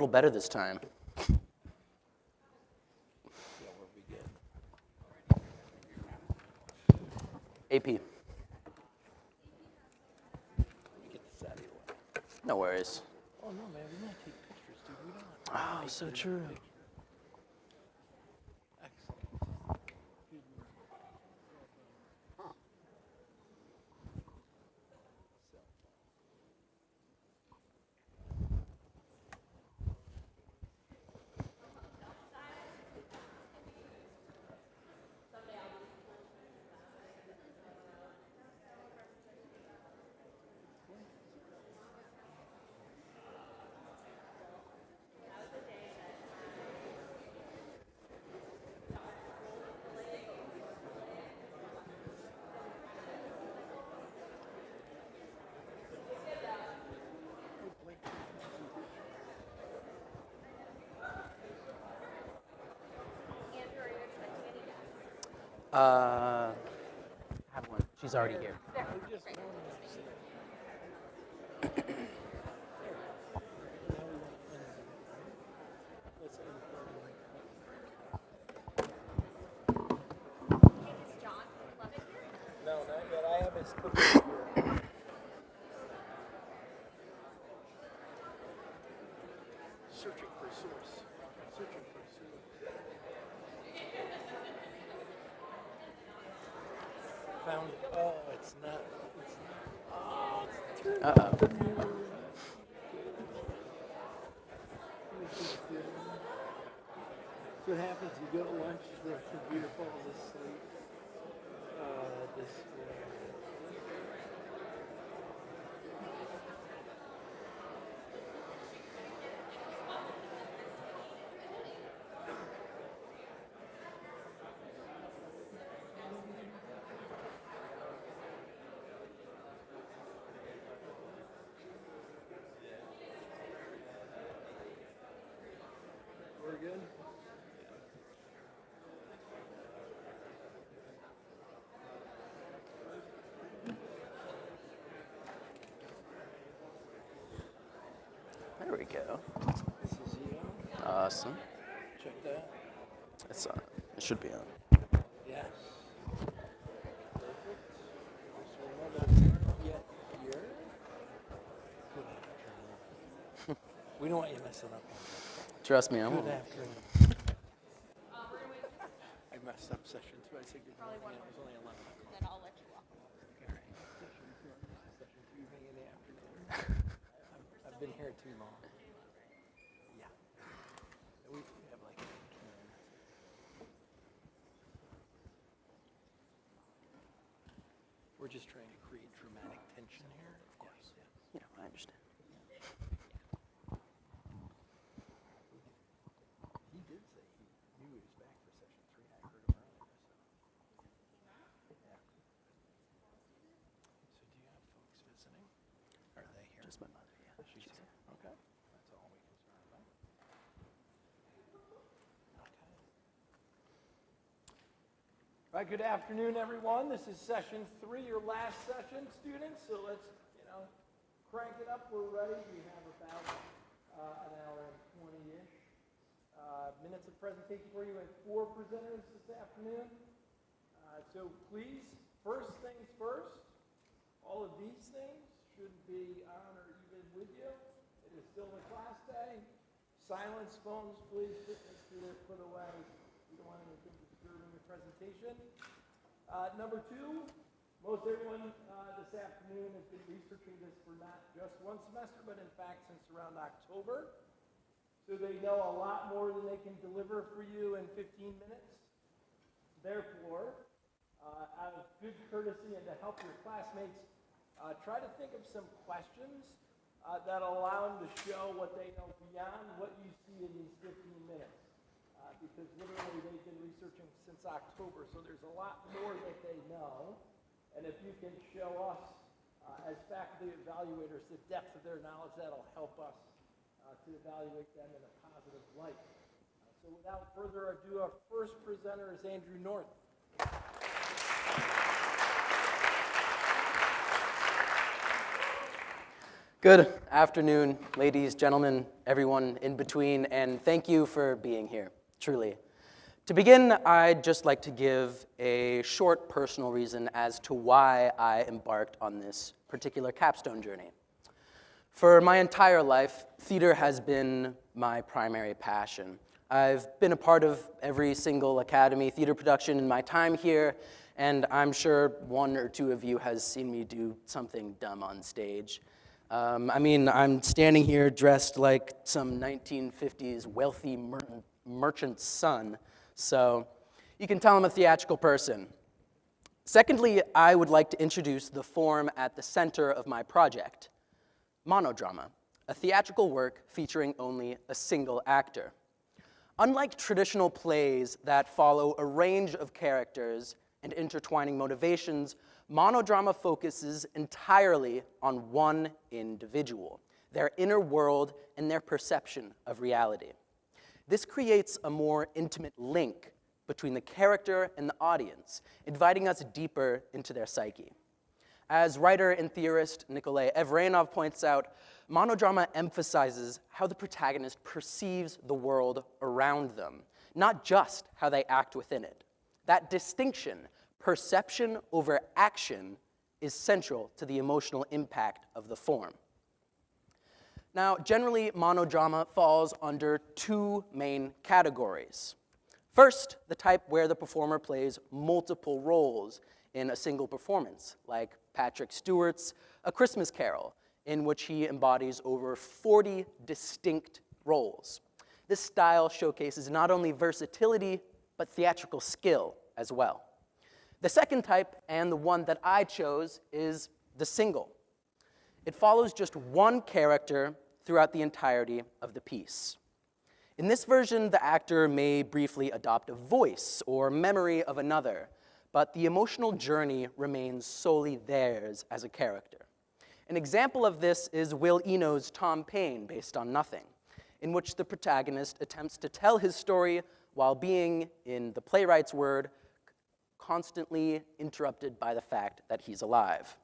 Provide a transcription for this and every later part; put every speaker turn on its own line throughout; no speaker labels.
A little better this time.
Yeah, we'll be good.
AP.
Let me get this out of your way.
No worries.
Oh, no, man, we want to take pictures, dude. We don't have to.
Oh, so true.
Excellent.
Have one. She's already here.
No, not yet. I have his cookie here. Searching for a source. Searching for a source. Found it. Oh, it's not. It's not. Oh, it's turned
Uh-oh.
So what happens, you go to lunch, the computer falls asleep. This we're good?
There we go.
This is you.
Awesome.
Check that.
It's on. It should be on.
Yes. Perfect. Just remember, get here. Good afternoon. We don't want you messing up.
Trust me, I
Good
won't.
afternoon. I messed up session 2. I said good morning. It was only 11 o'clock.
Then I'll let you off.
All right. Session 2 being in the afternoon. I've been here too long. Yeah. We have like 20 minutes. We're just trying to create dramatic tension here. Of course. Yeah.
Yeah, I understand.
He did say he knew he was back for session 3. I heard him earlier. So. Yeah. So do you have folks visiting? Are they here?
Just my mother, yeah.
She's here. Okay. That's all we concern about. Okay. All right, good afternoon, everyone. This is session 3, your last session, students. So let's, crank it up. We're ready. We have about an hour and 20-ish minutes of presentation for you. We have 4 presenters this afternoon. So please, first things first, all of these things should be on or even with you. It is still a class day. Silence phones, please, put away. We don't want anything disturbing your presentation. Number 2, most everyone this afternoon has been researching this for not just one semester, but in fact since around October. So they know a lot more than they can deliver for you in 15 minutes. Therefore, out of good courtesy and to help your classmates, try to think of some questions that allow them to show what they know beyond what you see in these 15 minutes. Because literally they've been researching since October, so there's a lot more that they know. And if you can show us, as faculty evaluators, the depth of their knowledge, that'll help us to evaluate them in a positive light. So without further ado, our first presenter is Andrew North.
Good afternoon, ladies, gentlemen, everyone in between, and thank you for being here, truly. To begin, I'd just like to give a short personal reason as to why I embarked on this particular capstone journey. For my entire life, theater has been my primary passion. I've been a part of every single Academy theater production in my time here, and I'm sure one or two of you has seen me do something dumb on stage. I'm standing here dressed like some 1950s wealthy merchant's son, so you can tell I'm a theatrical person. Secondly, I would like to introduce the form at the center of my project, monodrama, a theatrical work featuring only a single actor. Unlike traditional plays that follow a range of characters and intertwining motivations, monodrama focuses entirely on one individual, their inner world and their perception of reality. This creates a more intimate link between the character and the audience, inviting us deeper into their psyche. As writer and theorist Nikolay Evreynov points out, monodrama emphasizes how the protagonist perceives the world around them, not just how they act within it. That distinction, perception over action, is central to the emotional impact of the form. Now, generally, monodrama falls under two main categories. First, the type where the performer plays multiple roles in a single performance, like Patrick Stewart's A Christmas Carol, in which he embodies over 40 distinct roles. This style showcases not only versatility, but theatrical skill as well. The second type, and the one that I chose, is the single. It follows just one character throughout the entirety of the piece. In this version, the actor may briefly adopt a voice or memory of another, but the emotional journey remains solely theirs as a character. An example of this is Will Eno's Tom Paine, based on Nothing, in which the protagonist attempts to tell his story while being, in the playwright's word, constantly interrupted by the fact that he's alive.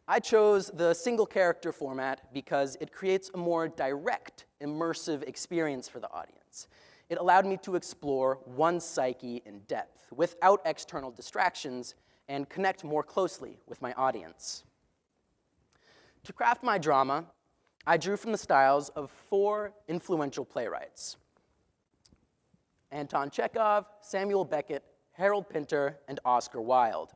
I chose the single character format because it creates a more direct, immersive experience for the audience. It allowed me to explore one's psyche in depth without external distractions and connect more closely with my audience. To craft my drama, I drew from the styles of four influential playwrights: Anton Chekhov, Samuel Beckett, Harold Pinter, and Oscar Wilde.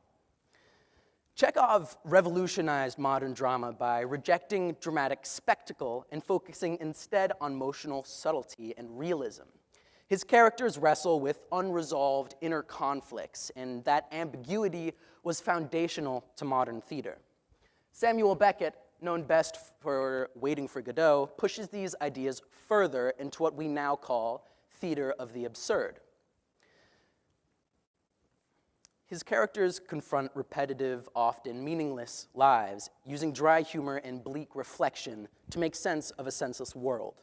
Chekhov revolutionized modern drama by rejecting dramatic spectacle and focusing instead on emotional subtlety and realism. His characters wrestle with unresolved inner conflicts, and that ambiguity was foundational to modern theater. Samuel Beckett, known best for Waiting for Godot, pushes these ideas further into what we now call theater of the absurd. His characters confront repetitive, often meaningless lives, using dry humor and bleak reflection to make sense of a senseless world.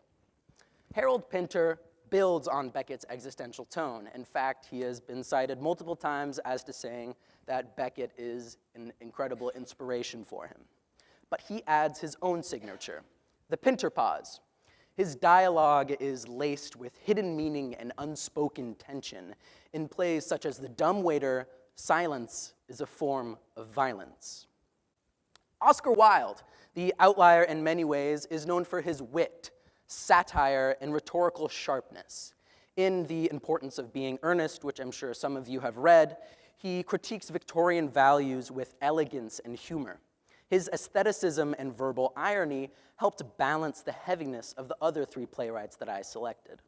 Harold Pinter builds on Beckett's existential tone. In fact, he has been cited multiple times as to saying that Beckett is an incredible inspiration for him. But he adds his own signature, the Pinter pause. His dialogue is laced with hidden meaning and unspoken tension. In plays such as The Dumbwaiter, silence is a form of violence. Oscar Wilde, the outlier in many ways, is known for his wit, satire, and rhetorical sharpness. In The Importance of Being Earnest, which I'm sure some of you have read, he critiques Victorian values with elegance and humor. His aestheticism and verbal irony helped balance the heaviness of the other three playwrights that I selected.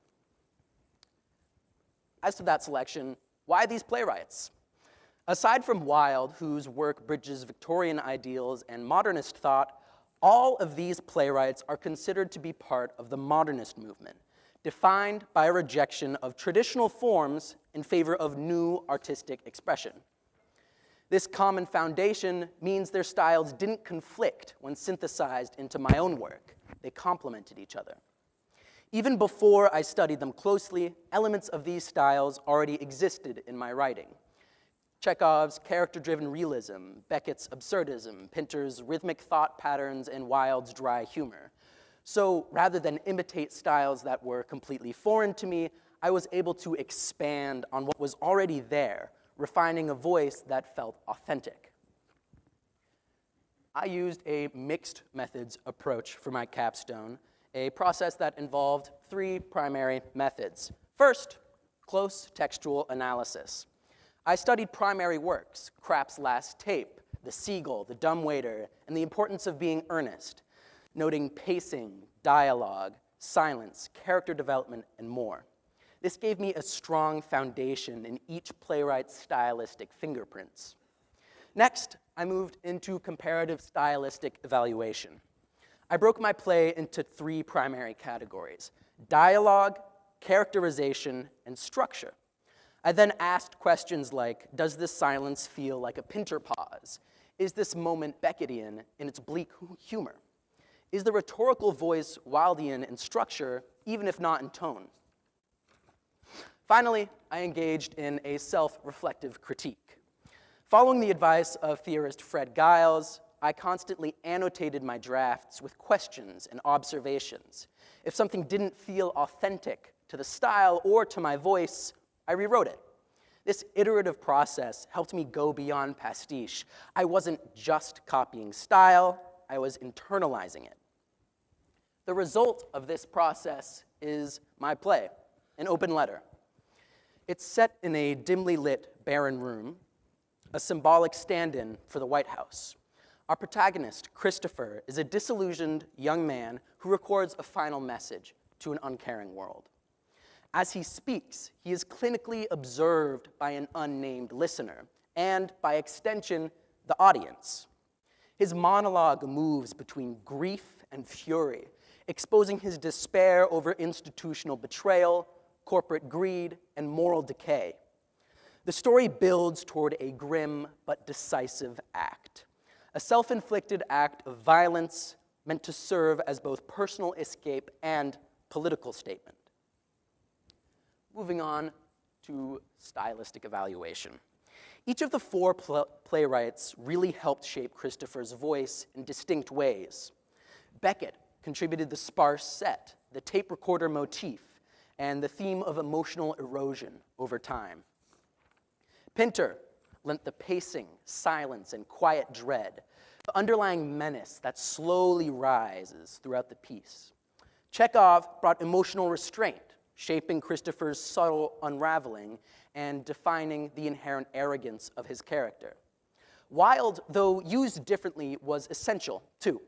As to that selection, why these playwrights? Aside from Wilde, whose work bridges Victorian ideals and modernist thought, all of these playwrights are considered to be part of the modernist movement, defined by a rejection of traditional forms in favor of new artistic expression. This common foundation means their styles didn't conflict when synthesized into my own work. They complemented each other. Even before I studied them closely, elements of these styles already existed in my writing. Chekhov's character-driven realism, Beckett's absurdism, Pinter's rhythmic thought patterns, and Wilde's dry humor. So rather than imitate styles that were completely foreign to me, I was able to expand on what was already there, refining a voice that felt authentic. I used a mixed methods approach for my capstone, a process that involved 3 primary methods. First, close textual analysis. I studied primary works, Krapp's Last Tape, The Seagull, The Dumbwaiter, and the importance of being earnest, noting pacing, dialogue, silence, character development, and more. This gave me a strong foundation in each playwright's stylistic fingerprints. Next, I moved into comparative stylistic evaluation. I broke my play into 3 primary categories: dialogue, characterization, and structure. I then asked questions like, does this silence feel like a Pinter pause? Is this moment Beckettian in its bleak humor? Is the rhetorical voice Wildean in structure, even if not in tone? Finally, I engaged in a self-reflective critique. Following the advice of theorist Fred Giles, I constantly annotated my drafts with questions and observations. If something didn't feel authentic to the style or to my voice, I rewrote it. This iterative process helped me go beyond pastiche. I wasn't just copying style, I was internalizing it. The result of this process is my play, An Open Letter. It's set in a dimly lit, barren room, a symbolic stand-in for the White House. Our protagonist, Christopher, is a disillusioned young man who records a final message to an uncaring world. As he speaks, he is clinically observed by an unnamed listener, and by extension, the audience. His monologue moves between grief and fury, exposing his despair over institutional betrayal, corporate greed, and moral decay. The story builds toward a grim but decisive act, a self-inflicted act of violence meant to serve as both personal escape and political statement. Moving on to stylistic evaluation. Each of the 4 playwrights really helped shape Christopher's voice in distinct ways. Beckett contributed the sparse set, the tape recorder motif, and the theme of emotional erosion over time. Pinter lent the pacing, silence, and quiet dread, the underlying menace that slowly rises throughout the piece. Chekhov brought emotional restraint, shaping Christopher's subtle unraveling and defining the inherent arrogance of his character. Wilde, though used differently, was essential, too.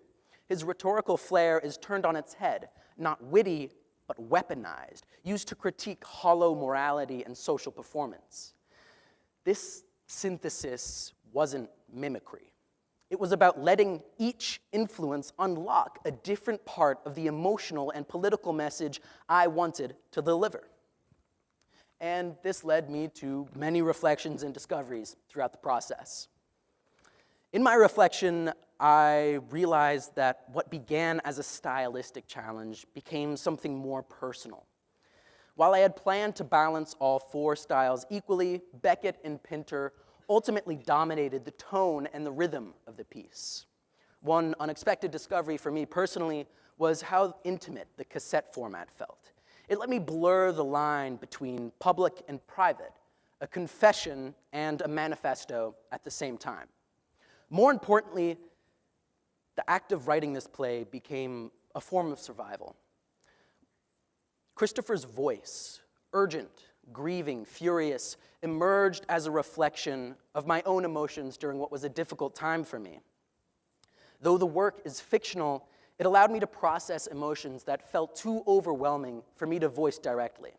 His rhetorical flair is turned on its head, not witty, but weaponized, used to critique hollow morality and social performance. This synthesis wasn't mimicry. It was about letting each influence unlock a different part of the emotional and political message I wanted to deliver. And this led me to many reflections and discoveries throughout the process. In my reflection, I realized that what began as a stylistic challenge became something more personal. While I had planned to balance all 4 styles equally, Beckett and Pinter ultimately dominated the tone and the rhythm of the piece. One unexpected discovery for me personally was how intimate the cassette format felt. It let me blur the line between public and private, a confession and a manifesto at the same time. More importantly, the act of writing this play became a form of survival. Christopher's voice, urgent, grieving, furious, emerged as a reflection of my own emotions during what was a difficult time for me. Though the work is fictional, it allowed me to process emotions that felt too overwhelming for me to voice directly.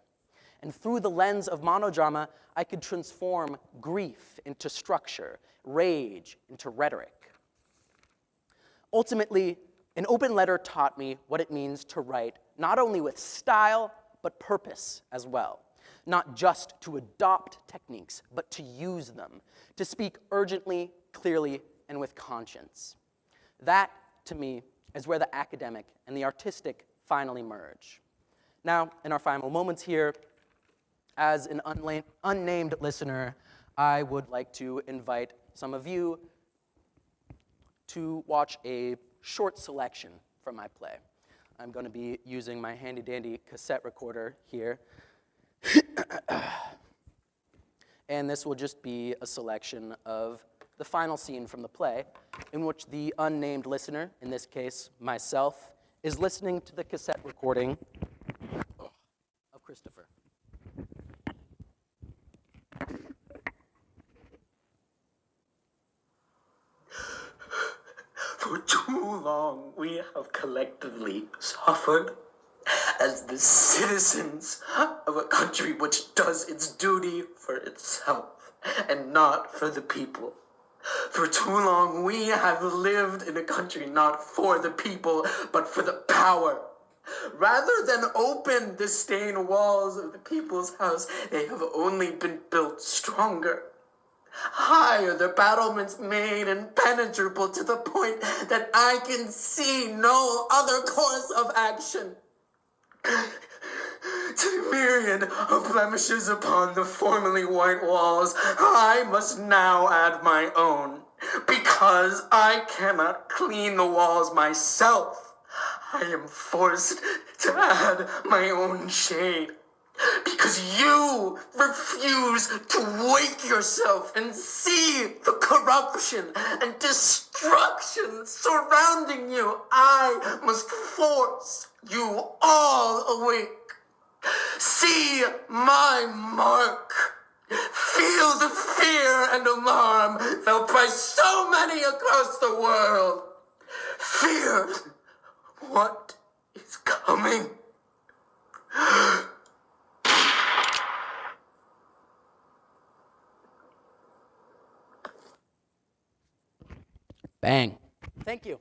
And through the lens of monodrama, I could transform grief into structure, rage into rhetoric. Ultimately, An Open Letter taught me what it means to write not only with style, but purpose as well. Not just to adopt techniques, but to use them, to speak urgently, clearly, and with conscience. That, to me, is where the academic and the artistic finally merge. Now, in our final moments here, as an unnamed listener, I would like to invite some of you to watch a short selection from my play. I'm going to be using my handy-dandy cassette recorder here. And this will just be a selection of the final scene from the play, in which the unnamed listener, in this case myself, is listening to the cassette recording of Christopher.
For too long we have collectively suffered as the citizens of a country which does its duty for itself and not for the people. For too long we have lived in a country not for the people, but for the power. Rather than open the stone walls of the people's house, they have only been built stronger. High are the battlements made impenetrable to the point that I can see no other course of action. To the myriad of blemishes upon the formerly white walls, I must now add my own, because I cannot clean the walls myself. I am forced to add my own shade. Because you refuse to wake yourself and see the corruption and destruction surrounding you, I must force you all awake. See my mark. Feel the fear and alarm felt by so many across the world. Fear what is coming.
Bang. Thank you.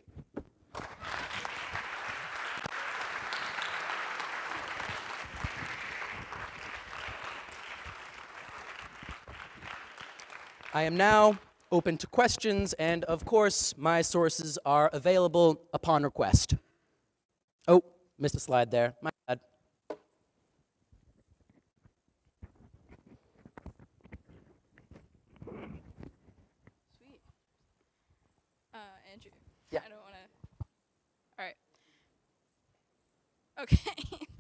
I am now open to questions, and of course, my sources are available upon request. Oh, missed a slide there. My bad.
Sweet. Andrew.
Yeah.
I don't want to. All right. Okay.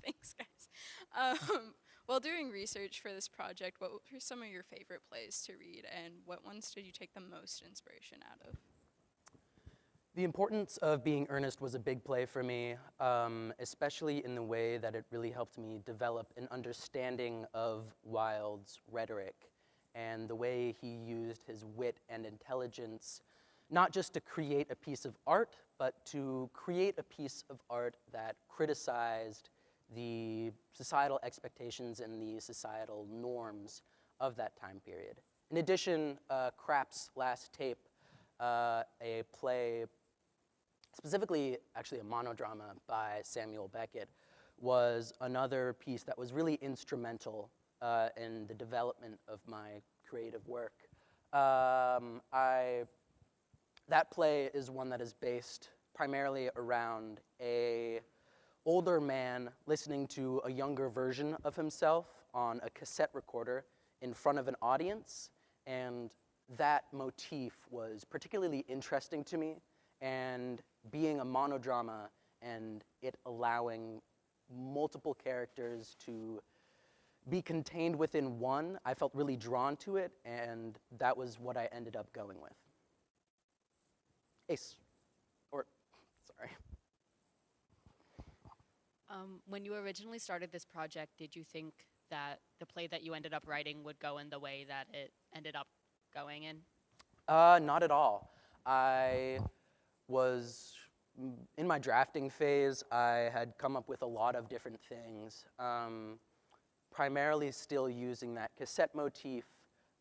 Thanks, guys. While doing research for this project, what were some of your favorite plays to read, and what ones did you take the most inspiration out of?
The Importance of Being Earnest was a big play for me, especially in the way that it really helped me develop an understanding of Wilde's rhetoric and the way he used his wit and intelligence, not just to create a piece of art, but to create a piece of art that criticized the societal expectations and the societal norms of that time period. In addition, Krapp's Last Tape, a play, specifically actually a monodrama by Samuel Beckett, was another piece that was really instrumental in the development of my creative work. That play is one that is based primarily around a older man listening to a younger version of himself on a cassette recorder in front of an audience, and that motif was particularly interesting to me, and being a monodrama and it allowing multiple characters to be contained within one, I felt really drawn to it, and that was what I ended up going with. Ace, or, sorry.
When you originally started this project, did you think that the play that you ended up writing would go in the way that it ended up going in?
Not at all. I was, in my drafting phase, I had come up with a lot of different things, primarily still using that cassette motif,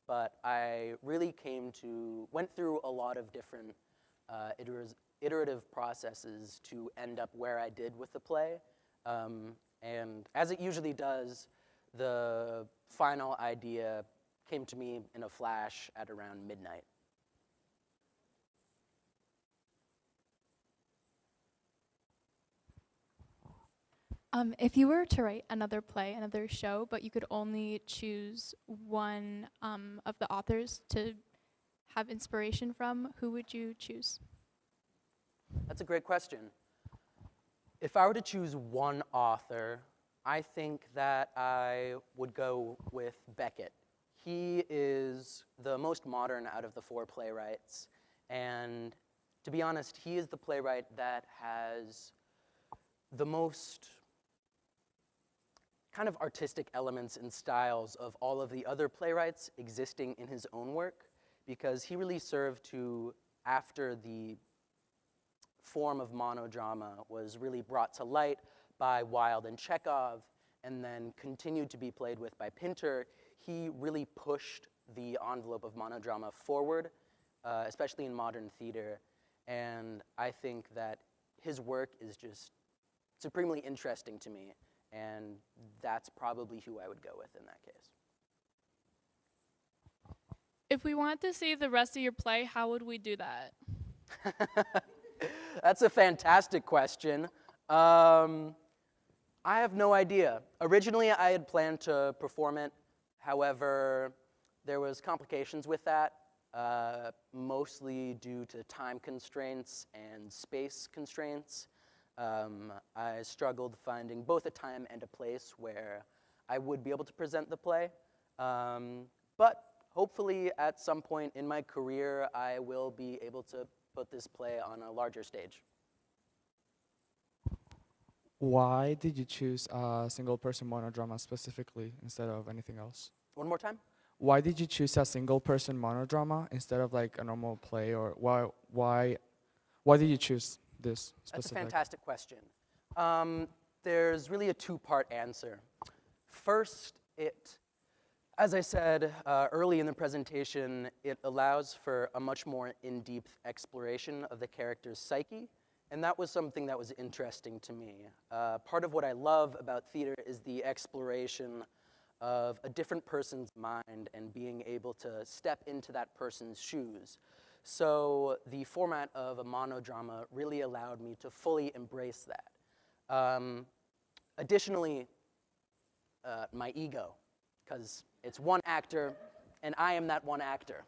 but I really went through a lot of different iterative processes to end up where I did with the play. And as it usually does, the final idea came to me in a flash at around midnight.
If you were to write another play, another show, but you could only choose one of the authors to have inspiration from, who would you choose?
That's a great question. If I were to choose one author, I think that I would go with Beckett. He is the most modern out of the four playwrights, and to be honest, he is the playwright that has the most kind of artistic elements and styles of all of the other playwrights existing in his own work, because he really served to, after the form of monodrama was really brought to light by Wilde and Chekhov, and then continued to be played with by Pinter, he really pushed the envelope of monodrama forward, especially in modern theater. And I think that his work is just supremely interesting to me, and that's probably who I would go with in that case.
If we wanted to see the rest of your play, how would we do that?
That's a fantastic question. I have no idea. Originally, I had planned to perform it. However, there was complications with that, mostly due to time constraints and space constraints. I struggled finding both a time and a place where I would be able to present the play. But hopefully, at some point in my career, I will be able to put this play on a larger stage.
Why did you choose a single-person monodrama specifically instead of anything else?
One more time?
Why did you choose a single-person monodrama instead of like a normal play, or why did you choose this specific?
That's a fantastic question. There's really a two-part answer. First, as I said early in the presentation, it allows for a much more in-depth exploration of the character's psyche, and that was something that was interesting to me. Part of what I love about theater is the exploration of a different person's mind and being able to step into that person's shoes. So the format of a monodrama really allowed me to fully embrace that. Additionally, my ego, because it's one actor, and I am that one actor.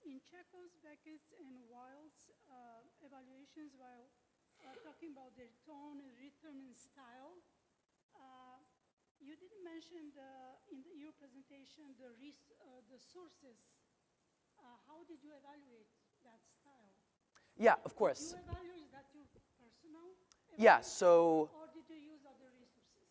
In Chekhov's, Beckett's, and Wilde's evaluations, while talking about their tone, rhythm, and style, you didn't mention in your presentation the sources. How did you evaluate that style?
Yeah, of course.
Did you evaluate, is that your personal evaluation?
Yeah, so.
Or did you use other resources?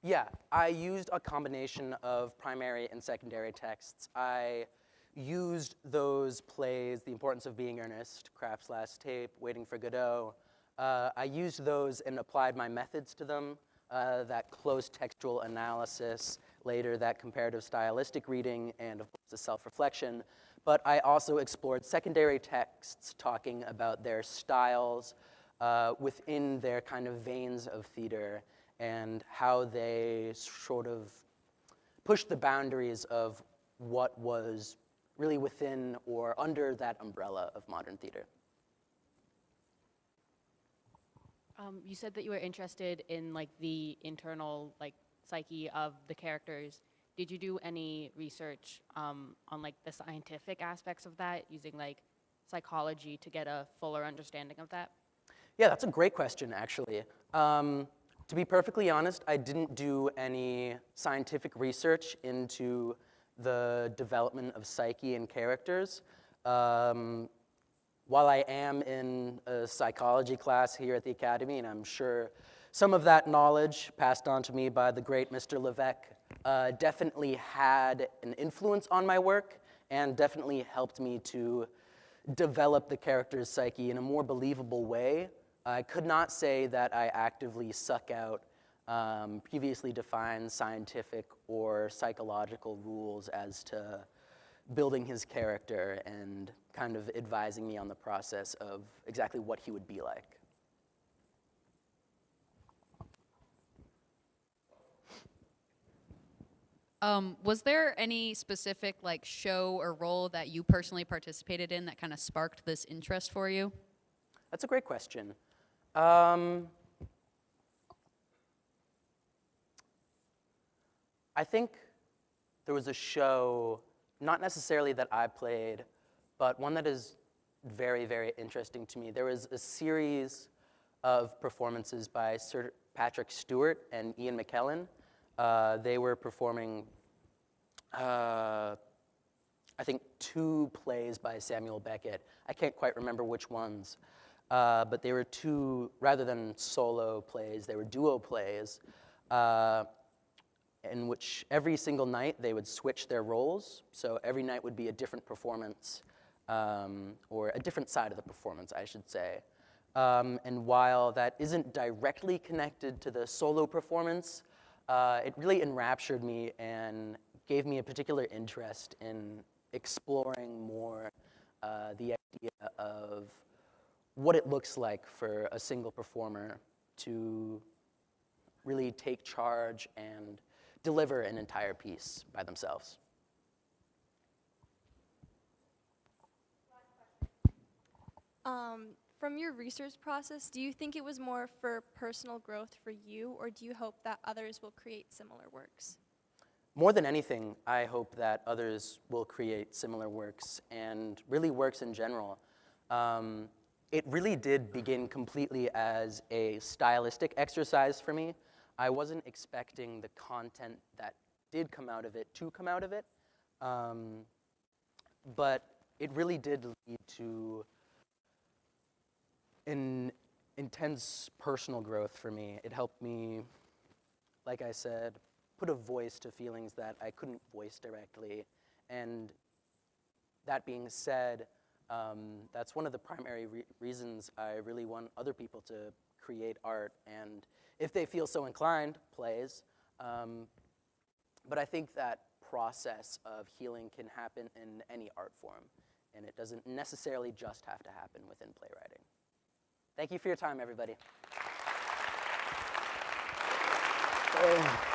Yeah, I used a combination of primary and secondary texts. I used those plays, The Importance of Being Earnest, Kraft's Last Tape, Waiting for Godot. I used those and applied my methods to them, that close textual analysis, later that comparative stylistic reading, and of course the self-reflection. But I also explored secondary texts talking about their styles within their kind of veins of theater and how they sort of pushed the boundaries of what was really within or under that umbrella of modern theater.
You said that you were interested in like the internal like psyche of the characters. Did you do any research on like the scientific aspects of that, using like psychology to get a fuller understanding of that?
Yeah, that's a great question, actually. To be perfectly honest, I didn't do any scientific research into the development of psyche and characters. While I am in a psychology class here at the Academy, and I'm sure some of that knowledge passed on to me by the great Mr. Levesque definitely had an influence on my work and definitely helped me to develop the character's psyche in a more believable way. I could not say that I actively suck out previously defined scientific or psychological rules as to building his character and kind of advising me on the process of exactly what he would be like.
Was there any specific like show or role that you personally participated in that kind of sparked this interest for you?
That's a great question. I think there was a show, not necessarily that I played, but one that is very, very interesting to me. There was a series of performances by Sir Patrick Stewart and Ian McKellen. They were performing, I think, 2 plays by Samuel Beckett. I can't quite remember which ones, but they were 2, rather than solo plays, they were duo plays, in which every single night they would switch their roles. So every night would be a different performance, or a different side of the performance, I should say. And while that isn't directly connected to the solo performance, it really enraptured me and gave me a particular interest in exploring more the idea of what it looks like for a single performer to really take charge and deliver an entire piece by themselves.
From your research process, do you think it was more for personal growth for you, or do you hope that others will create similar works?
More than anything, I hope that others will create similar works and really works in general. It really did begin completely as a stylistic exercise for me. I wasn't expecting the content that did come out of it to come out of it, but it really did lead to an intense personal growth for me. It helped me, like I said, put a voice to feelings that I couldn't voice directly. And that being said, that's one of the primary reasons I really want other people to create art, and if they feel so inclined, plays. But I think that process of healing can happen in any art form, and it doesn't necessarily just have to happen within playwriting. Thank you for your time, everybody. Oh.